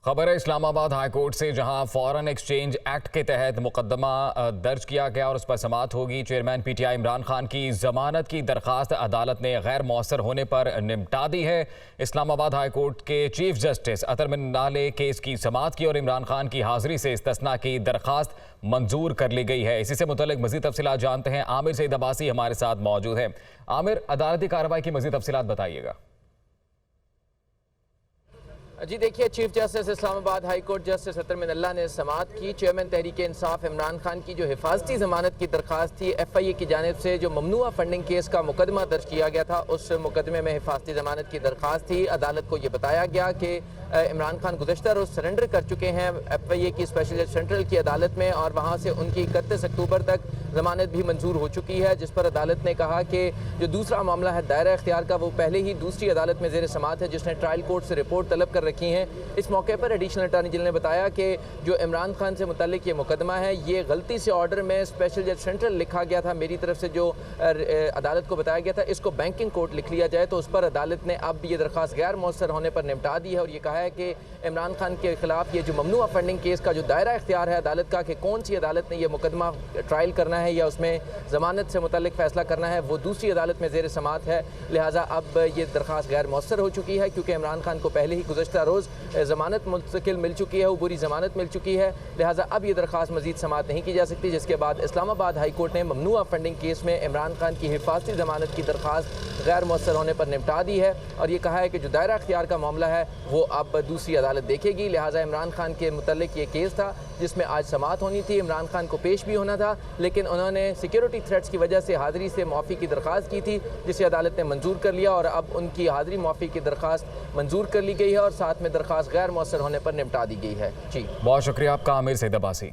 खबर है Islamabad high court से, जहां फॉरेन एक्सचेंज एक्ट के तहत मुकदमा दर्ज किया गया और उस पर समाअत होगी। चेयरमैन पीटीआई इमरान खान की जमानत की दरखास्त अदालत ने गैर मौसर होने पर निपटा दी है। इस्लामाबाद हाई कोर्ट के चीफ जस्टिस अतर मिन्नाल ने केस की समाअत की और इमरान खान की हाजिरी से इस्तिस्ना की दरखास्त मंजूर कर ली गई है। इसी से मुतल्लिक मजीद तफसीलात जानते हैं। आमिर सईद अब्बासी हमारे साथ मौजूद है। आमिर, अदालती कार्रवाई की मजीद तफसीलात बताइएगा। जी देखिए, chief justice Islamabad high court justice Athar Minallah ने समाअत की। चेयरमैन तहरीक इंसाफ इमरान खान की जो हिफाजती जमानत की दरखास्त थी FIA की जानिब से, जो ममनुआ फंडिंग केस का मुकदमा दर्ज किया गया था, उस मुकदमे में हिफाजती जमानत की दरखास्त थी। अदालत को ये बताया गया कि इमरान खान गुज़श्ता रोज़ सरेंडर कर चुके हैं FIA की स्पेशल जज सेंट्रल की अदालत में, और वहाँ से उनकी 31 अक्टूबर तक जमानत भी मंजूर हो चुकी है, जिस पर अदालत ने कहा कि जो दूसरा मामला है दायरा इख्तियार का, वो पहले ही दूसरी अदालत में ज़ेर समाअत है, जिसने ट्रायल कोर्ट से रिपोर्ट तलब कर रखी हैं। इस मौके पर एडिशनल अटॉर्नी जनरल ने बताया कि जो इमरान खान से मुतल्लिक ये मुकदमा है, ये गलती से ऑर्डर में स्पेशल जज सेंट्रल लिखा गया था, मेरी तरफ से जो अदालत को बताया गया था, इसको बैंकिंग कोर्ट लिख लिया जाए। तो उस पर अदालत ने अब ये दरख्वास्त गैर मौसर होने पर निपटा दी है और ये कहा है कि इमरान खान के खिलाफ ये जो ममनुआ फंडिंग केस का जो दायरा इख्तियार है अदालत का, कि कौन सी अदालत ने यह मुकदमा ट्रायल करना है या उसमें जमानत से मुतल्लिक फैसला करना है, वो दूसरी अदालत में ज़ेर समाअत है। लिहाजा अब ये दरख्वास्त गैर मौसर हो चुकी है, क्योंकि इमरान खान को पहले ही गुज़श्ता रोज़ जमानत मुस्तकिल मिल चुकी है, बुरी जमानत मिल चुकी है। लिहाजा अब ये दरख्वास्त मजीद समाअत नहीं की जा सकती, जिसके बाद इस्लामाबाद हाई कोर्ट ने ममनुआ फंडिंग केस में इमरान खान की हिफाजती जमानत की दरख्वास्त गैर मौसर होने पर निपटा दी है और ये कहा है कि जो दायरा इख्तियार का मामला है वो अब दूसरी अदालत देखेगी। लिहाजा इमरान खान के मुतल्लिक ये केस था जिसमें आज समाअत होनी थी, इमरान खान को पेश भी होना था, लेकिन उन्होंने सिक्योरिटी थ्रेट्स की वजह से हाज़िरी से मुआफ़ी की दरख्वास्त की थी, जिसे अदालत ने मंजूर कर लिया और अब उनकी हाज़िरी मुआफ़ी की दरख्वास्त मंजूर कर ली गई है और साथ में दरख्वास्त गैर मौसर होने पर निपटा दी गई है। जी, बहुत शुक्रिया आपका आमिर सईद अब्बासी।